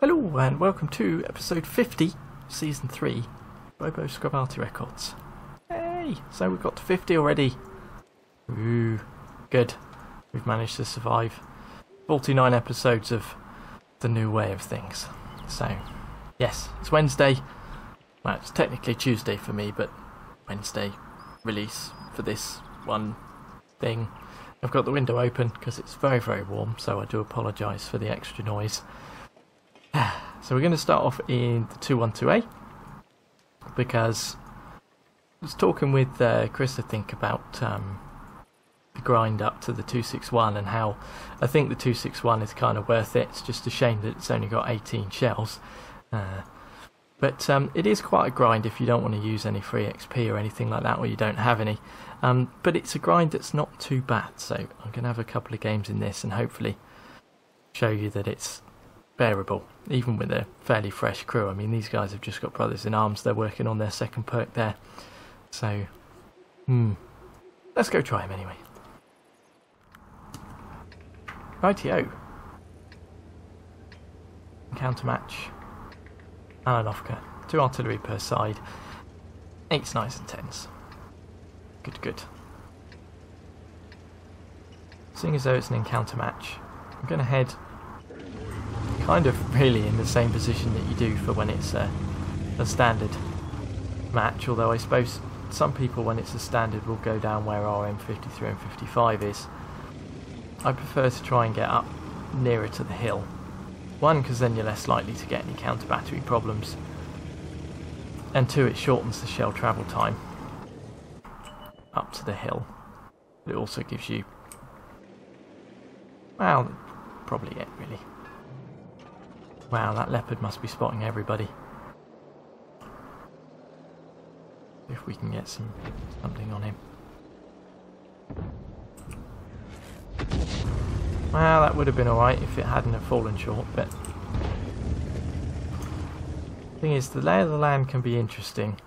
Hello and welcome to episode 50, season 3, Bobo Arty Records. Hey, so we've got to 50 already. Ooh, good. We've managed to survive 49 episodes of the new way of things. So, yes, it's Wednesday. Well, it's technically Tuesday for me, but Wednesday release for this one thing. I've got the window open because it's very, very warm, so I do apologise for the extra noise. So we're going to start off in the 212A because I was talking with Chris, I think, about the grind up to the 261 and how I think the 261 is kind of worth it. It's just a shame that it's only got 18 shells. But it is quite a grind if you don't want to use any free XP or anything like that, or you don't have any. But it's a grind that's not too bad, so I'm going to have a couple of games in this and hopefully show you that it's bearable, even with a fairly fresh crew. I mean, these guys have just got brothers in arms. They're working on their second perk there. So, let's go try him anyway. Rightio. Encounter match. Alanovka. 2 artillery per side. 8s, 9s and 10s. Good, good. Seeing as though it's an encounter match, I'm going to head kind of really in the same position that you do for when it's a standard match, although I suppose some people when it's a standard will go down where RM53 and 55 is. I prefer to try and get up nearer to the hill. One, because then you're less likely to get any counter battery problems, and two, it shortens the shell travel time up to the hill. But it also gives you, well, probably it really. Wow, that leopard must be spotting everybody. If we can get something on him. Well, that would have been alright if it hadn't have fallen short, but the thing is, the lay of the land can be interesting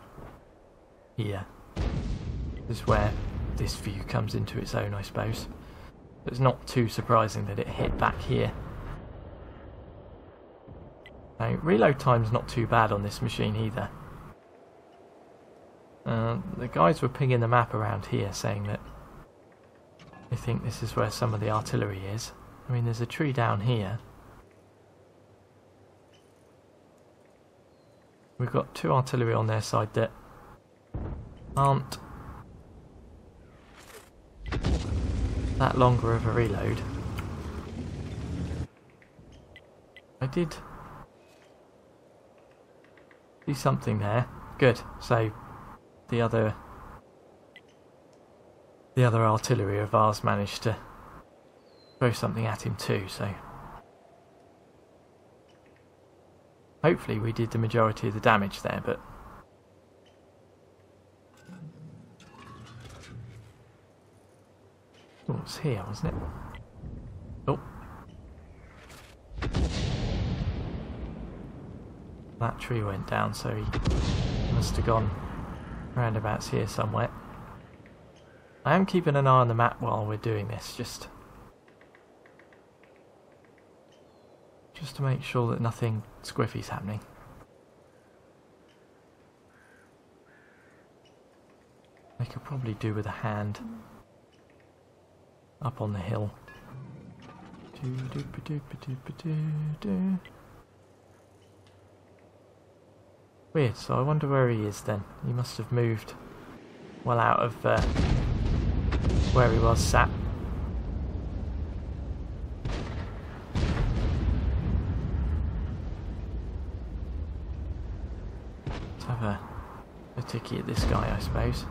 here. This is where this view comes into its own, I suppose. It's not too surprising that it hit back here. Now, reload time's not too bad on this machine either. The guys were pinging the map around here saying that they think this is where some of the artillery is. I mean, there's a tree down here. We've got 2 artillery on their side that aren't that longer of a reload. I did do something there. Good. So the other artillery of ours managed to throw something at him too, so hopefully we did the majority of the damage there, but oh, it's here, wasn't it? Oh, that tree went down, so he must have gone roundabouts here somewhere. I am keeping an eye on the map while we're doing this, just to make sure that nothing squiffy's happening. I could probably do with a hand up on the hill. Weird, so I wonder where he is then. He must have moved well out of where he was sat. Let's have a ticky at this guy, I suppose.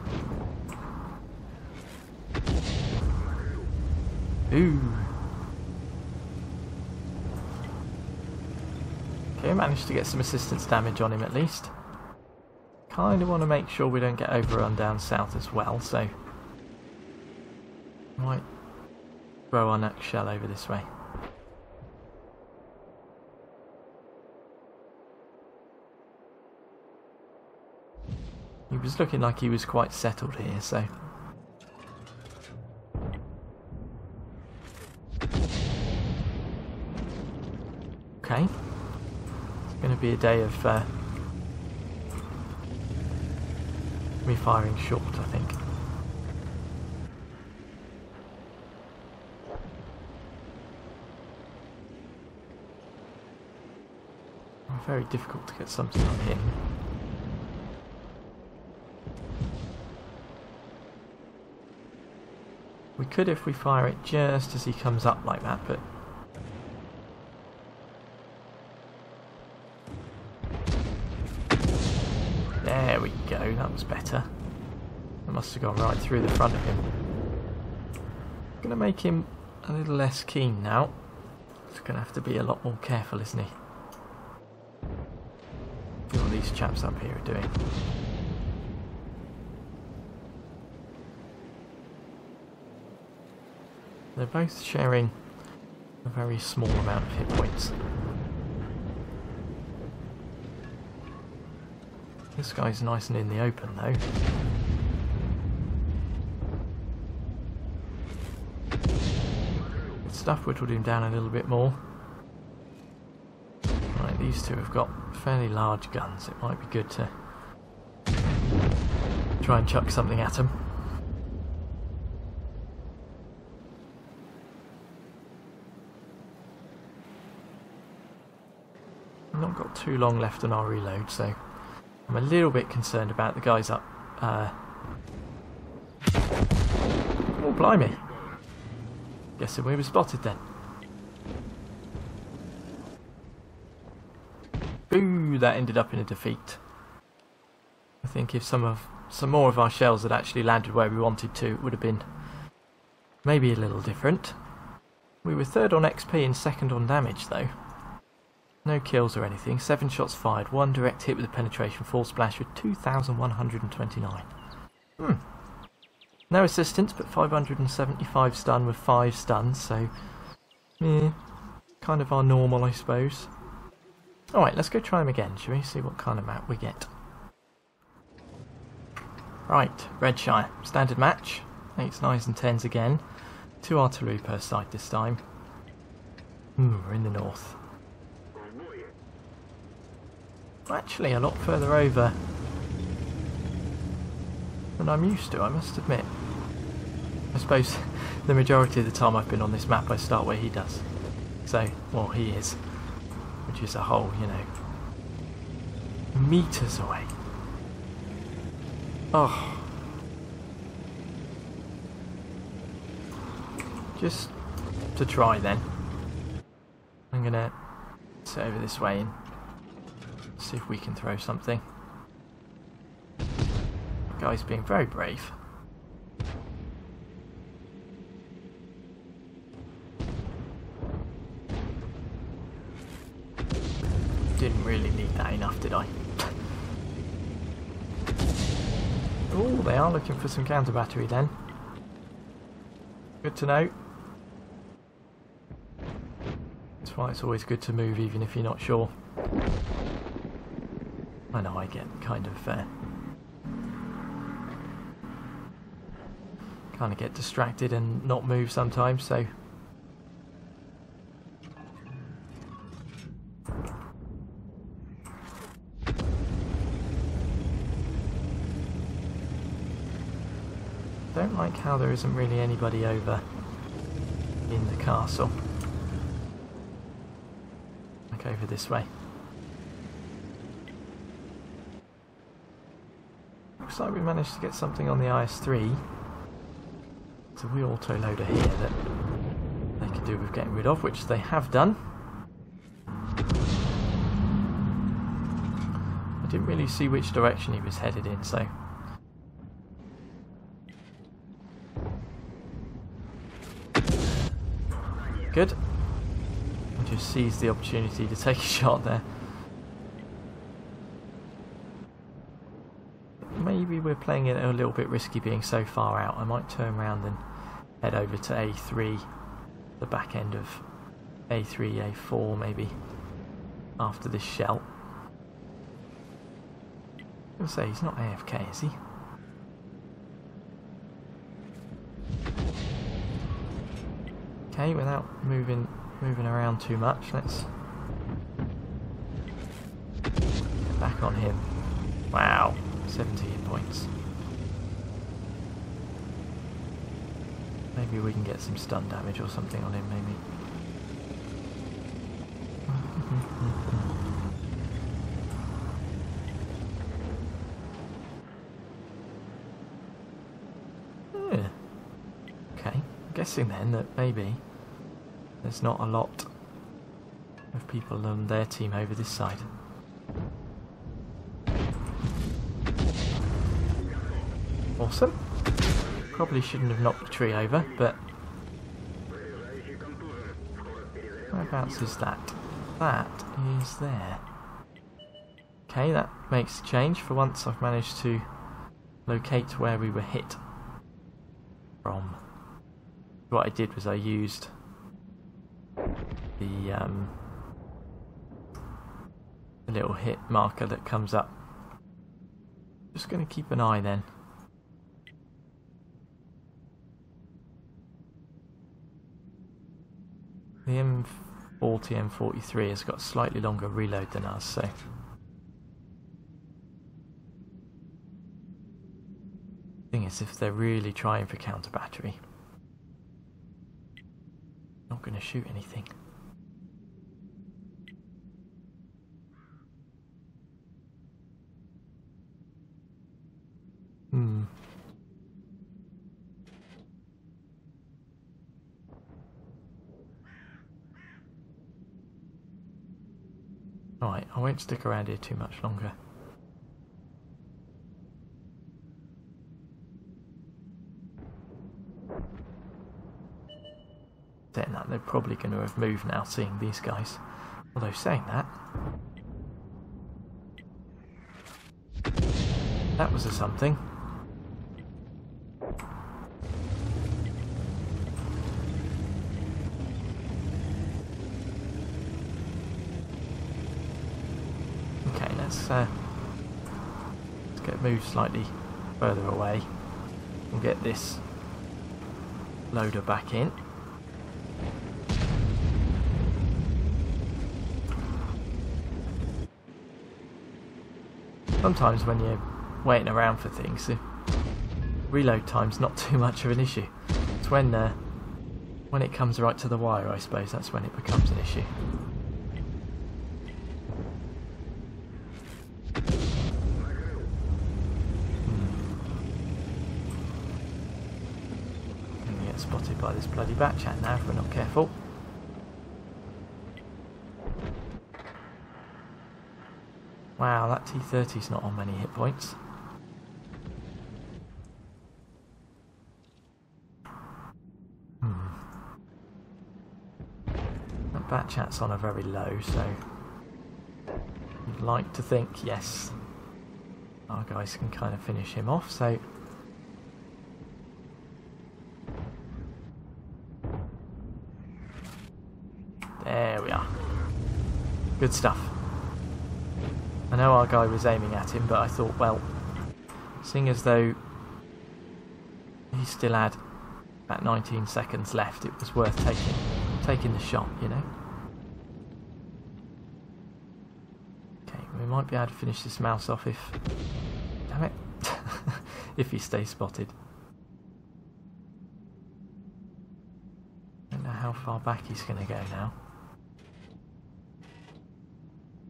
Ooh. Okay, managed to get some assistance damage on him at least. Kind of want to make sure we don't get overrun down south as well, so might throw our next shell over this way. He was looking like he was quite settled here, so okay. going to be a day of me firing short, I think. Very difficult to get something on him. We could if we fire it just as he comes up like that, but there we go, that was better. I must have gone right through the front of him. Gonna make him a little less keen now. He's gonna have to be a lot more careful, isn't he? What these chaps up here are doing. They're both sharing a very small amount of hit points. This guy's nice and in the open though. Good stuff, whittled him down a little bit more. Right, these two have got fairly large guns. It might be good to try and chuck something at them. Not got too long left on our reload, so I'm a little bit concerned about the guys up. Oh, blimey! Guessing we were spotted then. Ooh, that ended up in a defeat. I think if some more of our shells had actually landed where we wanted to, it would have been maybe a little different. We were third on XP and second on damage though. No kills or anything. 7 shots fired, 1 direct hit with a penetration, 4 splash with 2,129. No assistance, but 575 stun with 5 stuns, so kind of our normal, I suppose. Alright, let's go try them again, shall we? See what kind of map we get. Right, Redshire. Standard match. 8s, 9s and 10s again. 2 artillery per side this time. We're in the north. Actually, a lot further over than I'm used to, I must admit. I suppose the majority of the time I've been on this map I start where he does. So, well, he is. Which is a whole, you know, meters away. Oh. Just to try then, I'm going to sit over this way and see if we can throw something. The guy's being very brave. Didn't really need that enough, did I? Oh, they are looking for some counter battery then. Good to know. That's why it's always good to move even if you're not sure. I know I get kind of get distracted and not move sometimes, so don't like how there isn't really anybody over in the castle. Like over this way. Looks like we managed to get something on the IS-3. It's a wheel auto-loader here that they can do with getting rid of, which they have done. I didn't really see which direction he was headed in, so good. I just seized the opportunity to take a shot there. Maybe we're playing it a little bit risky being so far out. I might turn around and head over to A3, the back end of A3, A4 maybe, after this shell. I was going to say, he's not AFK, is he? Okay, without moving around too much, let's Back on him. Wow, 70 hit points. Maybe we can get some stun damage or something on him, maybe. Yeah. Okay, I'm guessing then that maybe there's not a lot of people on their team over this side. Awesome. Probably shouldn't have knocked the tree over, but whereabouts is that? That is there. Okay, that makes a change. For once I've managed to locate where we were hit from. What I did was I used the little hit marker that comes up. Just going to keep an eye then. The M40, M43 has got a slightly longer reload than us, so thing is, if they're really trying for counter battery, not going to shoot anything. Right, I won't stick around here too much longer. Saying that, they're probably going to have moved now, seeing these guys. Although saying that, that was a something. Let's get moved slightly further away and get this loader back in. Sometimes when you're waiting around for things, the reload time's not too much of an issue. It's when it comes right to the wire, I suppose, that's when it becomes an issue. Spotted by this bloody bat-chat now if we're not careful. Wow, that T30's not on many hit points. That bat-chat's on a very low, so you'd like to think, yes, our guys can kind of finish him off, so there we are. Good stuff. I know our guy was aiming at him, but I thought, well, seeing as though he still had about 19 seconds left, it was worth taking the shot, you know. Okay, we might be able to finish this mouse off if... damn it. If he stays spotted. I don't know how far back he's going to go now.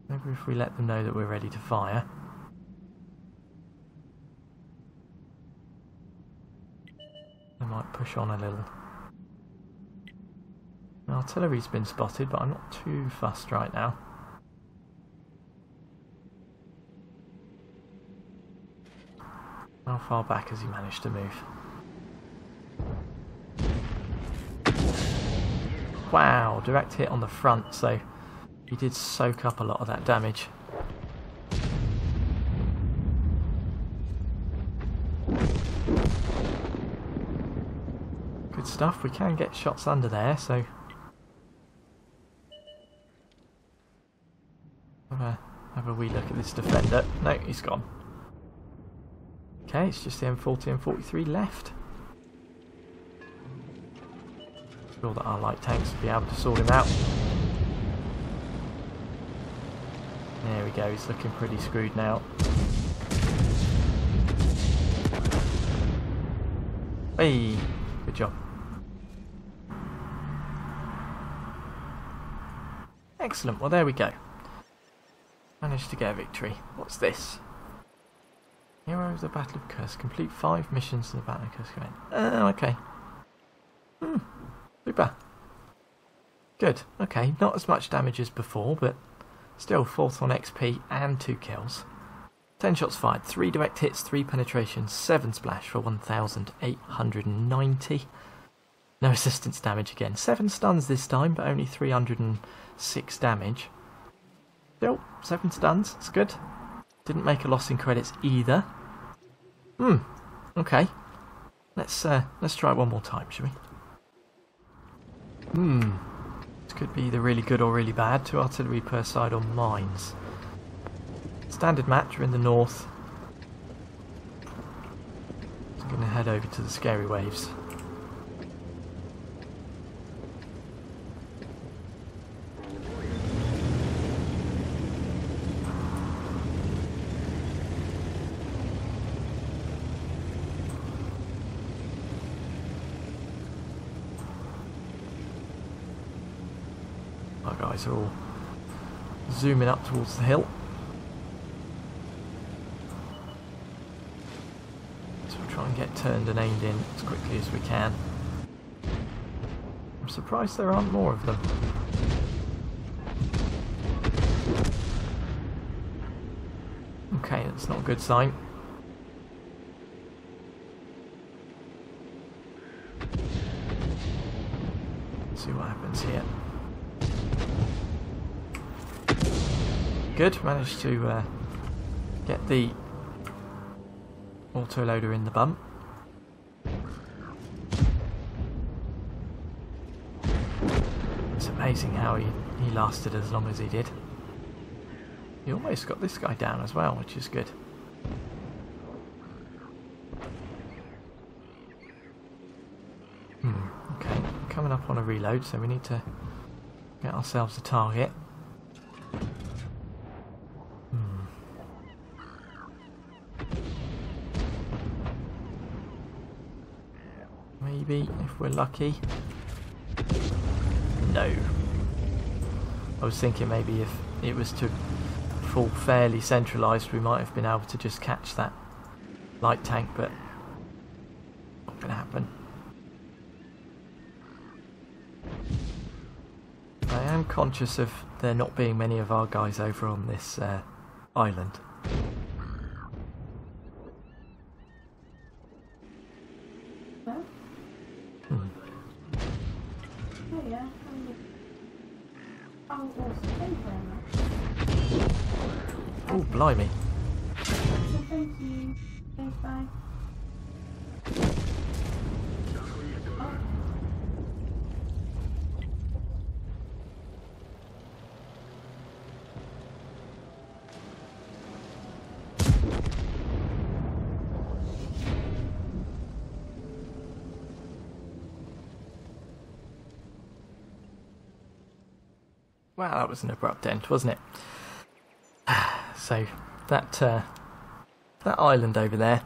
Maybe if we let them know that we're ready to fire. They might push on a little. The artillery's been spotted, but I'm not too fussed right now. How far back has he managed to move? Wow, direct hit on the front, so he did soak up a lot of that damage. Good stuff, we can get shots under there, so have a wee look at this defender. No, he's gone. Okay, it's just the M40 and M43 left. Sure that our light tanks will be able to sort him out. There we go, he's looking pretty screwed now. Hey, good job. Excellent, well there we go. Managed to get a victory. What's this? Hero of the Battle of Kursk. Complete 5 missions in the Battle of Kursk event. Okay. Super. Good. Okay, not as much damage as before, but still 4th on XP and 2 kills. 10 shots fired, 3 direct hits, 3 penetrations, 7 splash for 1,890. No assistance damage again. 7 stuns this time, but only 306 damage. Still, 7 stuns, it's good. Didn't make a loss in credits either. Okay. Let's try it one more time, shall we? This could be either really good or really bad. 2 artillery per side on mines. Standard match, we're in the north. So I'm going to head over to the scary waves. Our guys are all zooming up towards the hill. So we'll try and get turned and aimed in as quickly as we can. I'm surprised there aren't more of them. Okay, that's not a good sign. Let's see what happens here. Good, managed to get the autoloader in the bum. It's amazing how he lasted as long as he did. He almost got this guy down as well, which is good. Okay, coming up on a reload, so we need to get ourselves a target. Maybe, if we're lucky. No. I was thinking maybe if it was to fall fairly centralised, we might have been able to just catch that light tank, but not going to happen. I am conscious of there not being many of our guys over on this island. Oh, blimey. Thank you. Thanks, bye. Wow, that was an abrupt end, wasn't it? So that island over there,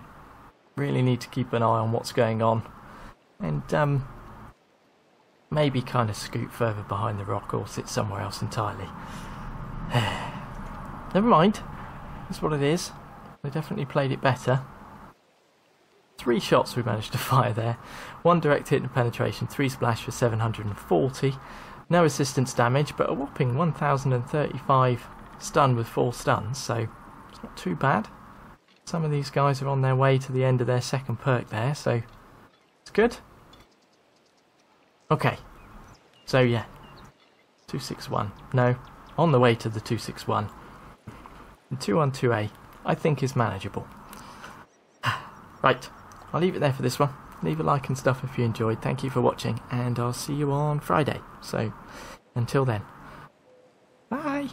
really need to keep an eye on what's going on, and maybe kind of scoot further behind the rock or sit somewhere else entirely. Never mind, that's what it is. They definitely played it better. 3 shots we managed to fire there. 1 direct hit and penetration, 3 splash for 740. No assistance damage, but a whopping 1,035 stun with 4 stuns, so it's not too bad. Some of these guys are on their way to the end of their second perk there, so it's good. Okay, so yeah, 261. No, on the way to the 261. And 212A, I think is manageable. Right, I'll leave it there for this one. Leave a like and stuff if you enjoyed. Thank you for watching, and I'll see you on Friday. So, until then, bye!